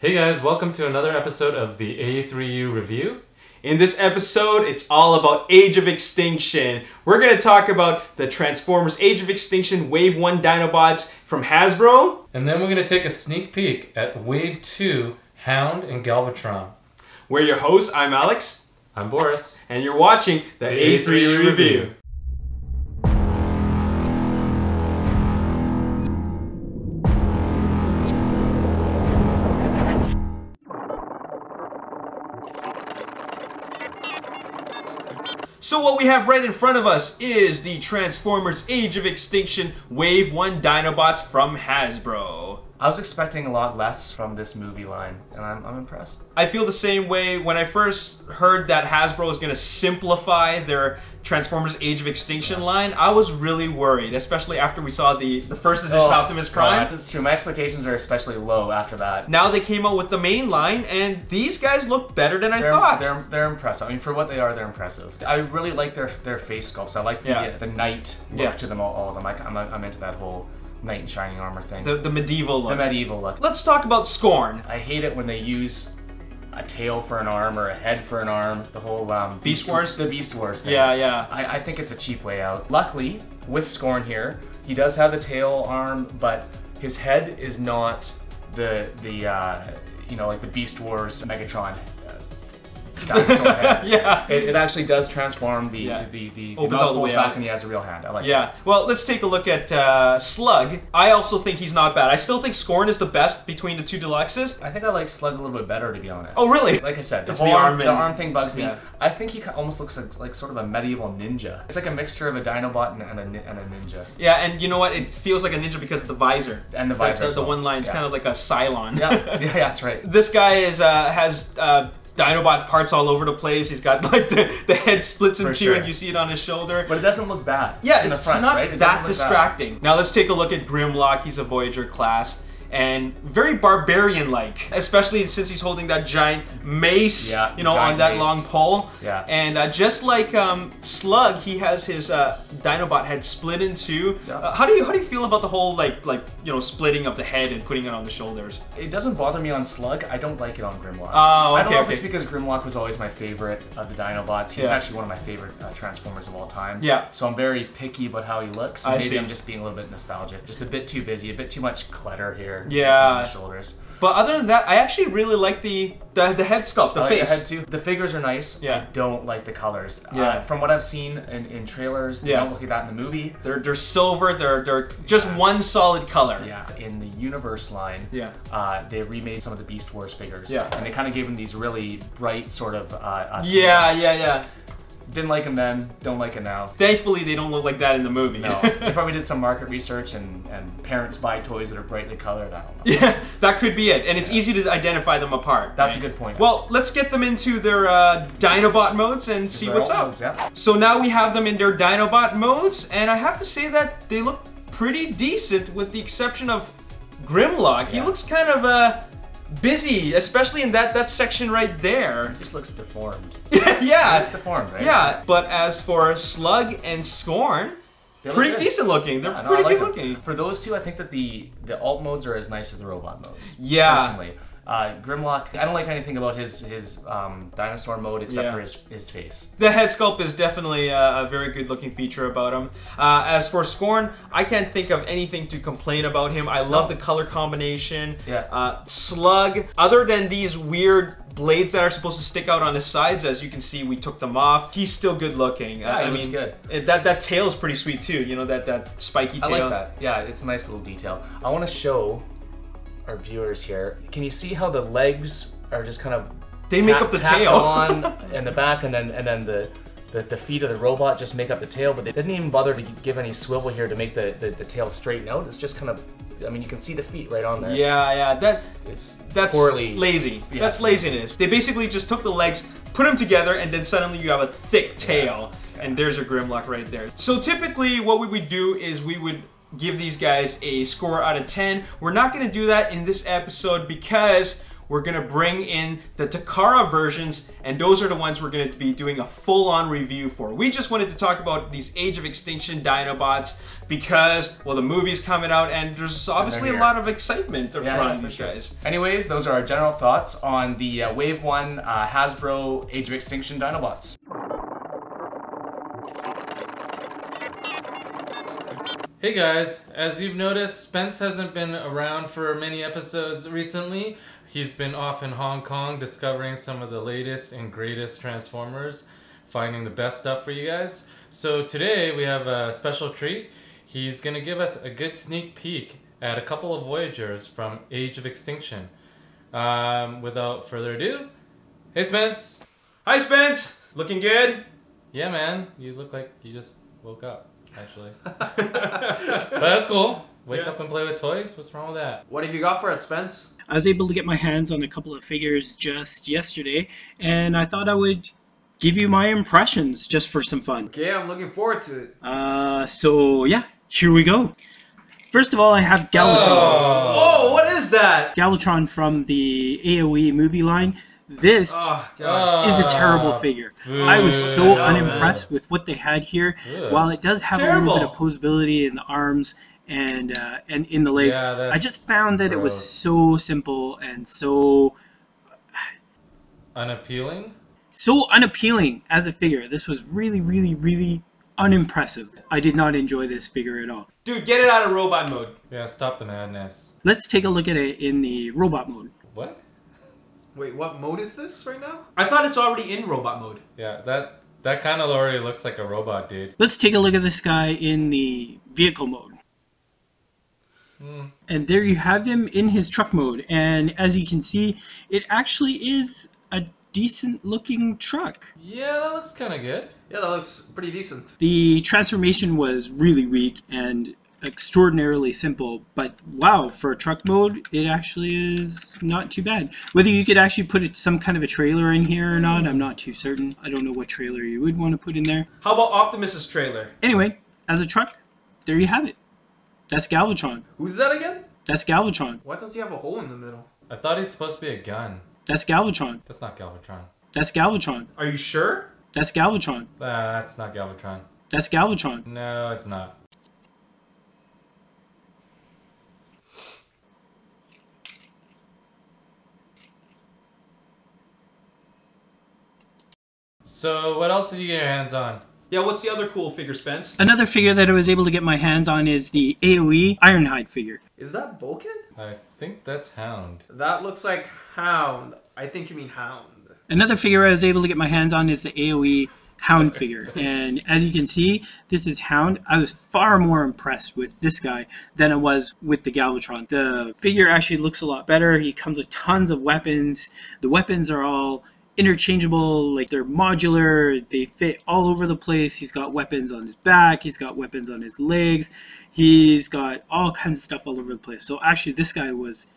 Hey guys, welcome to another episode of the A3U review. In this episode, it's all about Age of Extinction. We're going to talk about the Transformers Age of Extinction Wave 1 Dinobots from Hasbro. And then we're going to take a sneak peek at Wave 2 Hound and Galvatron. We're your hosts. I'm Alex. I'm Boris. And you're watching the A3U review. So what we have right in front of us is the Transformers Age of Extinction Wave 1 Dinobots from Hasbro. I was expecting a lot less from this movie line, and I'm impressed. I feel the same way. When I first heard that Hasbro was going to simplify their Transformers Age of Extinction line, I was really worried, especially after we saw the first edition Optimus Prime. That's true. My expectations are especially low after that. Now they came out with the main line, and these guys look better than I thought. They're impressive. I mean, for what they are, they're impressive. I really like their face sculpts. I like the knight look to them, all of them. I'm into that whole knight in shining armor thing. The medieval look. The medieval look. Let's talk about Scorn. I hate it when they use a tail for an arm or a head for an arm. The whole Beast Wars? The Beast Wars thing. Yeah. I think it's a cheap way out. Luckily, with Scorn here, he does have the tail arm, but his head is not the you know, like the Beast Wars Megatron dinosaur head. Yeah. It actually does transform the opens all the way back out. and he has a real hand. I like that. Well, let's take a look at Slug. I also think he's not bad. I still think Scorn is the best between the two deluxes. I think I like Slug a little bit better, to be honest. Oh, really? Like I said, the arm thing bugs me. I think he almost looks like sort of a medieval ninja. It's like a mixture of a Dinobot and a ninja. Yeah, and you know what? It feels like a ninja because of the visor. And the visor. The one line's kind of like a Cylon. Yeah, that's right. This guy has Dinobot parts all over the place. He's got like the head splits in two and you see it on his shoulder. But it doesn't look bad. Yeah, in the it's front, not right? that distracting. Now let's take a look at Grimlock. He's a Voyager class. And very barbarian-like, especially since he's holding that giant mace, you know, on that long pole. Yeah. And just like Slug, he has his Dinobot head split in two. How do you feel about the whole like you know, splitting of the head and putting it on the shoulders? It doesn't bother me on Slug. I don't like it on Grimlock. Oh, okay, I don't know if it's because Grimlock was always my favorite of the Dinobots. He's actually one of my favorite Transformers of all time. Yeah. So I'm very picky about how he looks. I Maybe see. I'm just being a little bit nostalgic. Just a bit too busy, a bit too much clutter here. Yeah. On the shoulders. But other than that, I actually really like the head sculpt, the face. The head too. The figures are nice. Yeah. I don't like the colors. Yeah. From what I've seen in trailers, they don't look like that in the movie. They're silver. They're just one solid color. Yeah. In the Universe line, they remade some of the Beast Wars figures. Yeah. And they kind of gave them these really bright sort of. Yeah. Didn't like them then, don't like it now. Thankfully, they don't look like that in the movie. No, they probably did some market research and parents buy toys that are brightly colored. I don't know. Yeah, that could be it. And it's easy to identify them apart. That's a good point. Well, let's get them into their Dinobot modes and see what's up. Modes, yeah. So now we have them in their Dinobot modes, and I have to say that they look pretty decent with the exception of Grimlock. He looks kind of busy, especially in that section right there. He just looks deformed. Yeah. He looks deformed, right? Yeah, but as for Slug and Scorn, pretty decent looking. They're pretty good looking. For those two, I think that the alt modes are as nice as the robot modes. Yeah. Personally. Grimlock, I don't like anything about his dinosaur mode except for his face. The head sculpt is definitely a very good looking feature about him. As for Scorn, I can't think of anything to complain about him. I love the color combination. Yeah. Slug, other than these weird blades that are supposed to stick out on his sides, as you can see, we took them off. He's still good looking. Yeah, I mean, good. That tail is pretty sweet too. You know, that spiky tail. I like that. Yeah, it's a nice little detail. I want to show our viewers here. Can you see how the legs are just kind of make up the tail on in the back, and then the feet of the robot just make up the tail, but they didn't even bother to give any swivel here to make the tail straighten out. It's just kind of, I mean, you can see the feet right on there. Yeah, that's poorly lazy. Yeah. That's laziness. They basically just took the legs, put them together, and then suddenly you have a thick tail. And there's your Grimlock right there. So typically what we would do is we would give these guys a score out of 10. We're not going to do that in this episode because we're gonna bring in the Takara versions, and those are the ones we're gonna be doing a full-on review for. We just wanted to talk about these Age of Extinction Dinobots because, well, the movie's coming out, and there's obviously a lot of excitement around these guys. Anyways, those are our general thoughts on the Wave 1 Hasbro Age of Extinction Dinobots. Hey guys, as you've noticed, Spence hasn't been around for many episodes recently. He's been off in Hong Kong discovering some of the latest and greatest Transformers, finding the best stuff for you guys. So today we have a special treat. He's going to give us a good sneak peek at a couple of Voyagers from Age of Extinction. Without further ado, hey Spence! Hi Spence! Looking good? Yeah man, you look like you just woke up. Actually. But that's cool. Wake up and play with toys? What's wrong with that? What have you got for us, Spence? I was able to get my hands on a couple of figures just yesterday, and I thought I would give you my impressions just for some fun. Okay, I'm looking forward to it. So yeah, here we go. First of all, I have Galvatron. Oh. Whoa, what is that? Galvatron from the Aoe movie line. This is a terrible figure. I was so unimpressed with what they had here. While it does have a little bit of posability in the arms and in the legs, I just found that it was so simple and so unappealing. So unappealing as a figure. This was really, really, really unimpressive. I did not enjoy this figure at all. Dude, get it out of robot mode. Yeah, stop the madness. Let's take a look at it in the robot mode. What? Wait, what mode is this right now? I thought it's already in robot mode. Yeah, that kind of already looks like a robot, dude. Let's take a look at this guy in the vehicle mode. And there you have him in his truck mode. And as you can see, it actually is a decent looking truck. Yeah, that looks kind of good. Yeah, that looks pretty decent. The transformation was really weak and extraordinarily simple, but wow, for a truck mode, it actually is not too bad. Whether you could actually put some kind of a trailer in here or not, I'm not too certain. I don't know what trailer you would want to put in there. How about Optimus's trailer? Anyway, as a truck, there you have it. That's Galvatron. Who's that again? That's Galvatron. Why does he have a hole in the middle? I thought he's supposed to be a gun. That's Galvatron. That's not Galvatron. That's Galvatron. Are you sure? That's Galvatron. That's not Galvatron. That's Galvatron. No, it's not. So, what else did you get your hands on? Yeah, what's the other cool figure, Spence? Another figure that I was able to get my hands on is the Aoe Ironhide figure. Is that Bulkhead? I think that's Hound. That looks like Hound. I think you mean Hound. Another figure I was able to get my hands on is the Aoe Hound figure. And as you can see, this is Hound. I was far more impressed with this guy than I was with the Galvatron. The figure actually looks a lot better. He comes with tons of weapons. The weapons are all interchangeable, like they're modular, they fit all over the place. He's got weapons on his back, he's got weapons on his legs, he's got all kinds of stuff all over the place. So actually this guy was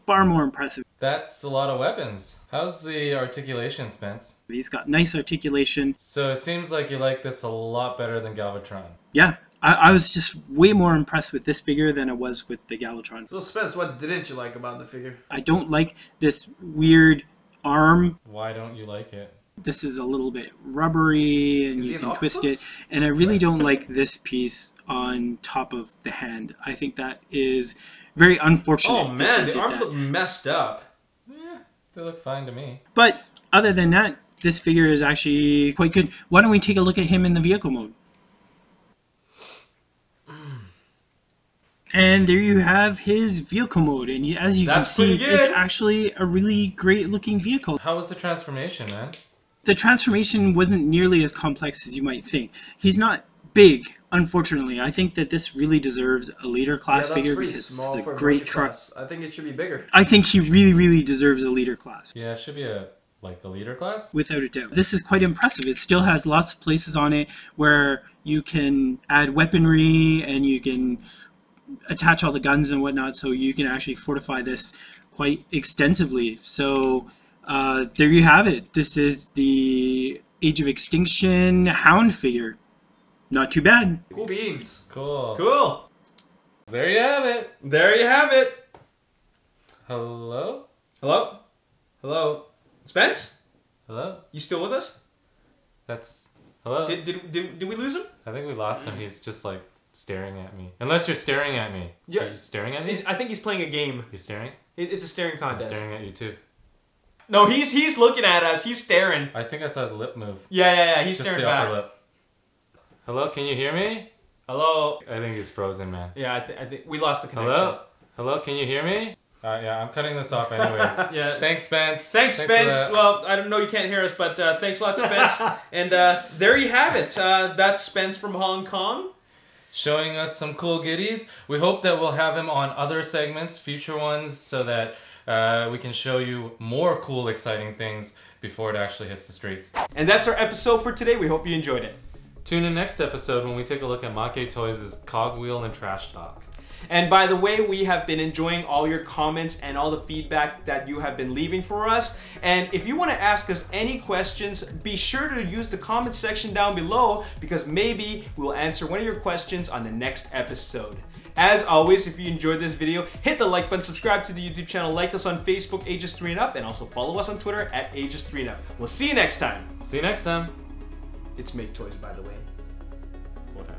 far more impressive. That's a lot of weapons. How's the articulation, Spence? He's got nice articulation. So it seems like you like this a lot better than Galvatron. Yeah, I was just way more impressed with this figure than I was with the Galvatron. So Spence, what didn't you like about the figure? I don't like this weird arm. Why don't you like it? This is a little bit rubbery and you can twist it, and I really don't like this piece on top of the hand. I think that is very unfortunate. Oh man, the arms look messed up. Yeah, they look fine to me. But other than that, this figure is actually quite good. Why don't we take a look at him in the vehicle mode? And there you have his vehicle mode, and as you can see, it's actually a really great looking vehicle. How was the transformation, man? The transformation wasn't nearly as complex as you might think. He's not big, unfortunately. I think that this really deserves a leader class figure because it's a great truck. I think it should be bigger. I think he really, really deserves a leader class. Yeah, it should be a leader class? Without a doubt. This is quite impressive. It still has lots of places on it where you can add weaponry and you can attach all the guns and whatnot, so you can actually fortify this quite extensively. So there you have it. This is the Age of Extinction Hound figure. Not too bad. Cool beans. Cool. Cool. There you have it. There you have it. Hello? Hello? Hello? Spence? Hello? You still with us? That's... Hello? Did we lose him? I think we lost him. He's just like staring at me. Unless you're staring at me. Yeah. Are you staring at me? I think he's playing a game. You staring? It's a staring I'm contest. staring at you too. No, he's looking at us. He's staring. I think I saw his lip move. Yeah. He's Just staring the back. upper lip. Hello, can you hear me? Hello? I think he's frozen, man. Yeah, I think we lost the connection. Hello? Hello, can you hear me? Yeah, I'm cutting this off anyways. Yeah. Thanks, Spence. Thanks, for Spence. that. Well, I don't know you can't hear us, but thanks a lot, Spence. And there you have it. That's Spence from Hong Kong. Showing us some cool goodies. We hope that we'll have him on other segments, future ones, so that we can show you more cool, exciting things before it actually hits the streets. And that's our episode for today. We hope you enjoyed it. Tune in next episode when we take a look at Make Toys' Cogwheel and Trash Talk. And by the way, we have been enjoying all your comments and all the feedback that you have been leaving for us. And if you want to ask us any questions, be sure to use the comment section down below, because maybe we'll answer one of your questions on the next episode. As always, if you enjoyed this video, hit the like button, subscribe to the YouTube channel, like us on Facebook, Ages 3 and Up, and also follow us on Twitter at Ages 3 and Up. We'll see you next time. See you next time. It's Make Toys, by the way. Hold on.